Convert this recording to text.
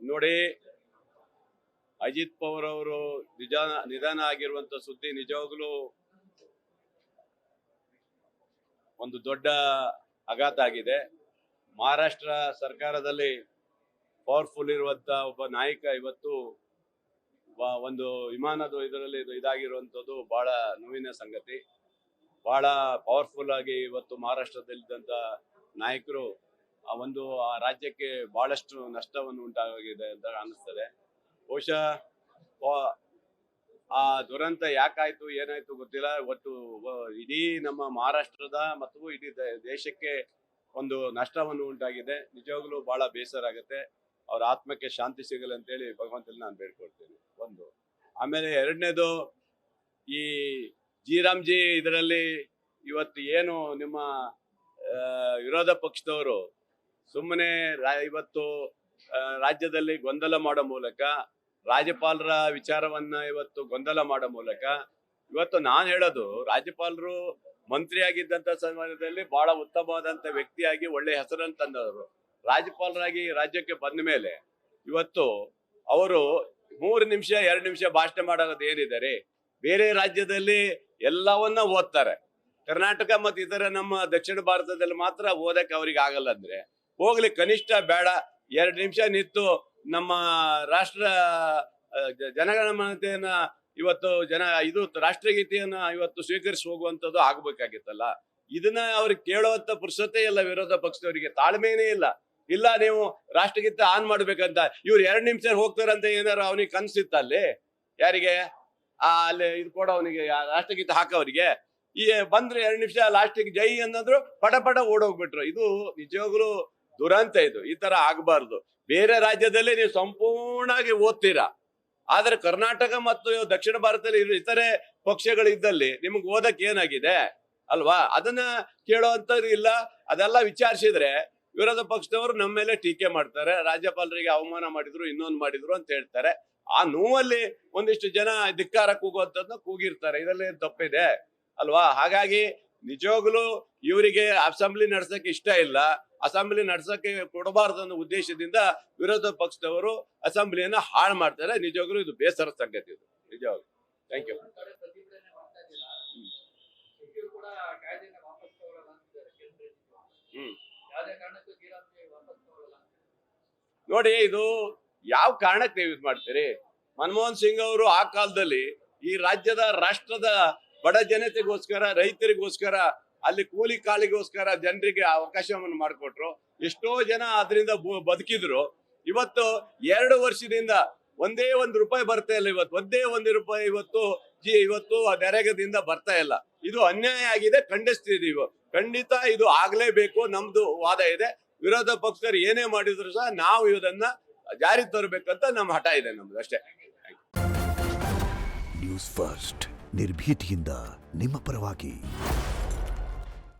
ನೋಡಿ, ಅಜಿತ್ ಪವಾರ್ ಅವರು ನಿಧನ ಆಗಿರುವಂತ ಸುದ್ದಿ ನಿಜವಾಗ್ಲೂ ಒಂದು ದೊಡ್ಡ ಆಘಾತ ಆಗಿದೆ. ಮಹಾರಾಷ್ಟ್ರ ಸರ್ಕಾರದಲ್ಲಿ ಪವರ್ಫುಲ್ ಇರುವಂತ ಒಬ್ಬ ನಾಯಕ ಇವತ್ತು ಒಂದು ವಿಮಾನದ ಇದರಲ್ಲಿ ಇದಾಗಿರುವಂತದ್ದು ಬಹಳ ನೋವಿನ ಸಂಗತಿ. ಬಹಳ ಪವರ್ಫುಲ್ ಆಗಿ ಇವತ್ತು ಮಹಾರಾಷ್ಟ್ರದಲ್ಲಿದ್ದಂತ ನಾಯಕರು ಆ ರಾಜ್ಯಕ್ಕೆ ಬಹಳಷ್ಟು ನಷ್ಟವನ್ನು ಉಂಟಾಗಿದೆ ಅಂತ ಅನಿಸ್ತದೆ. ಬಹುಶಃ ಆ ದುರಂತ ಯಾಕಾಯ್ತು ಏನಾಯ್ತು ಗೊತ್ತಿಲ್ಲ. ಒಟ್ಟು ಇಡೀ ನಮ್ಮ ಮಹಾರಾಷ್ಟ್ರದ ಮತ್ತು ಇಡೀ ದೇಶಕ್ಕೆ ಒಂದು ನಷ್ಟವನ್ನು ಉಂಟಾಗಿದೆ. ನಿಜವಾಗ್ಲೂ ಬಹಳ ಬೇಸರ ಆಗುತ್ತೆ. ಅವ್ರ ಆತ್ಮಕ್ಕೆ ಶಾಂತಿ ಸಿಗಲಿ ಅಂತೇಳಿ ಭಗವಂತನ ನಾನು ಬೇಡ್ಕೊಳ್ತೇನೆ. ಒಂದು ಆಮೇಲೆ ಎರಡನೇದು, ಈ ಜಿ ಇದರಲ್ಲಿ ಇವತ್ತು ಏನು ನಿಮ್ಮ ವಿರೋಧ ಪಕ್ಷದವರು ಸುಮ್ಮನೆ ಇವತ್ತು ರಾಜ್ಯದಲ್ಲಿ ಗೊಂದಲ ಮಾಡೋ ಮೂಲಕ, ರಾಜ್ಯಪಾಲರ ವಿಚಾರವನ್ನ ಇವತ್ತು ಗೊಂದಲ ಮಾಡೋ ಮೂಲಕ, ಇವತ್ತು ನಾನು ಹೇಳೋದು, ರಾಜ್ಯಪಾಲರು ಮಂತ್ರಿಯಾಗಿದ್ದಂತ ಸಮಯದಲ್ಲಿ ಬಹಳ ಉತ್ತಮವಾದಂತ ವ್ಯಕ್ತಿಯಾಗಿ ಒಳ್ಳೆ ಹೆಸರನ್ನು ತಂದವರು. ರಾಜ್ಯಪಾಲರಾಗಿ ರಾಜ್ಯಕ್ಕೆ ಬಂದ ಮೇಲೆ ಇವತ್ತು ಅವರು 3 ನಿಮಿಷ 2 ನಿಮಿಷ ಭಾಷಣ ಮಾಡೋದು ಏನಿದ್ದಾರೆ, ಬೇರೆ ರಾಜ್ಯದಲ್ಲಿ ಎಲ್ಲವನ್ನ ಓದ್ತಾರೆ. ಕರ್ನಾಟಕ ಮತ್ತು ಇತರ ನಮ್ಮ ದಕ್ಷಿಣ ಭಾರತದಲ್ಲಿ ಮಾತ್ರ ಓದಕ್ಕೆ ಅವ್ರಿಗೆ ಆಗಲ್ಲ. ಅಂದ್ರೆ ಹೋಗ್ಲಿ, ಕನಿಷ್ಠ ಬೇಡ 2 ನಿಮಿಷ ನಿಂತು ನಮ್ಮ ರಾಷ್ಟ್ರ ಜನಗಣಮನತೆಯನ್ನ ಇವತ್ತು ಇದು ರಾಷ್ಟ್ರಗೀತೆಯನ್ನ ಇವತ್ತು ಸ್ವೀಕರಿಸಿ ಹೋಗುವಂಥದ್ದು ಆಗ್ಬೇಕಾಗಿತ್ತಲ್ಲ. ಇದನ್ನ ಅವ್ರಿಗೆ ಕೇಳುವಂತ ಪುರುಷತೆ ಇಲ್ಲ. ವಿರೋಧ ಪಕ್ಷದವರಿಗೆ ತಾಳ್ಮೆನೇ ಇಲ್ಲ. ನೀವು ರಾಷ್ಟ್ರಗೀತೆ ಆನ್ ಮಾಡ್ಬೇಕಂತ ಇವ್ರು 2 ನಿಮಿಷ ಹೋಗ್ತಾರಂತ ಏನಾರು ಅವನಿಗೆ ಕನ್ಸಿತ್ತ ಅಲ್ಲಿ? ಯಾರಿಗೆ ಅಲ್ಲಿ ಇದು ಕೊಡೋ ಅವನಿಗೆ ರಾಷ್ಟ್ರಗೀತೆ ಹಾಕೋರಿಗೆ ಈ ಬಂದ್ರೆ 2 ನಿಮಿಷ ಲಾಸ್ಟಿಗೆ ಜೈ ಅನ್ನೋದ್ರು ಪಟ ಓಡೋಗ್ಬಿಟ್ರು. ಇದು ನಿಜವಾಗ್ಲೂ ದುರಂತ. ಈ ತರ ಆಗ್ಬಾರ್ದು. ಬೇರೆ ರಾಜ್ಯದಲ್ಲಿ ನೀವು ಸಂಪೂರ್ಣವಾಗಿ ಓದ್ತೀರಾ, ಆದ್ರೆ ಕರ್ನಾಟಕ ಮತ್ತು ದಕ್ಷಿಣ ಭಾರತದಲ್ಲಿ ಇತರೆ ಪಕ್ಷಗಳಿದ್ದಲ್ಲಿ ನಿಮ್ಗೆ ಓದಕ್ಕೆ ಏನಾಗಿದೆ ಅಲ್ವಾ? ಅದನ್ನ ಕೇಳೋವಂಥದ್ದು ಇಲ್ಲ. ಅದೆಲ್ಲ ವಿಚಾರಿಸಿದ್ರೆ ವಿರೋಧ ಪಕ್ಷದವರು ನಮ್ಮ ಮೇಲೆ ಟೀಕೆ ಮಾಡ್ತಾರೆ. ರಾಜ್ಯಪಾಲರಿಗೆ ಅವಮಾನ ಮಾಡಿದ್ರು, ಇನ್ನೊಂದು ಮಾಡಿದ್ರು ಅಂತ ಹೇಳ್ತಾರೆ. ಆ ನೋವಲ್ಲಿ ಒಂದಿಷ್ಟು ಜನ ಧಿಕ್ಕಾರ ಕೂಗುವಂಥದ್ದನ್ನ ಕೂಗಿರ್ತಾರೆ. ಇದರಲ್ಲಿ ತಪ್ಪಿದೆ ಅಲ್ವಾ? ಹಾಗಾಗಿ ನಿಜವಾಗ್ಲೂ ಇವರಿಗೆ ಅಸೆಂಬ್ಲಿ ನಡ್ಸಕ್ಕೆ ಇಷ್ಟ ಇಲ್ಲ. ಅಸೆಂಬ್ಲಿ ನಡ್ಸಕ್ಕೆ ಕೊಡಬಾರ್ದು ಅನ್ನೋ ಉದ್ದೇಶದಿಂದ ವಿರೋಧ ಪಕ್ಷದವರು ಅಸೆಂಬ್ಲಿಯನ್ನ ಹಾಳು ಮಾಡ್ತಾರೆ. ನಿಜವಾಗ್ಲೂ ಇದು ಬೇಸರ ಸಂಗತಿ. ಇದು ನಿಜವಾಗ್ಲು. Thank you. ನೋಡಿ, ಇದು ಯಾವ ಕಾರಣಕ್ಕೆ ನೀವು ಇದು ಮಾಡ್ತೀರಿ? ಮನಮೋಹನ್ ಸಿಂಗ್ ಅವರು ಆ ಕಾಲದಲ್ಲಿ ಈ ರಾಷ್ಟ್ರದ ಬಡ ಜನತೆಗೋಸ್ಕರ, ರೈತರಿಗೋಸ್ಕರ, ಅಲ್ಲಿ ಕೂಲಿ ಕಾಳಿಗೋಸ್ಕರ ಜನರಿಗೆ ಅವಕಾಶವನ್ನು ಮಾಡಿಕೊಟ್ರು. ಎಷ್ಟೋ ಜನ ಅದರಿಂದ ಬದುಕಿದ್ರು. ಇವತ್ತು 2 ವರ್ಷದಿಂದ ಒಂದೇ ₹1 ಬರ್ತಾ ಇಲ್ಲ. ಒಂದೇ ₹1 ಇವತ್ತು ನರೇಗಾದಿಂದ ಬರ್ತಾ ಇಲ್ಲ. ಇದು ಅನ್ಯಾಯ ಆಗಿದೆ, ಖಂಡಿಸ್ತಿದೀವಿ. ಖಂಡಿತ ಇದು ಆಗ್ಲೇಬೇಕು. ನಮ್ದು ವಾದ ಇದೆ. ವಿರೋಧ ಪಕ್ಷದವರು ಏನೇ ಮಾಡಿದ್ರು ಸಹ ನಾವು ಇದನ್ನ ಜಾರಿ ತರಬೇಕಂತ ನಮ್ಮ ಹಠ ಇದೆ ನಮ್ದು, ಅಷ್ಟೇ. ನ್ಯೂಸ್ ಫಸ್ಟ್, ನಿರ್ಭೀತಿಯಿಂದ ನಿಮ್ಮ ಪರವಾಗಿ.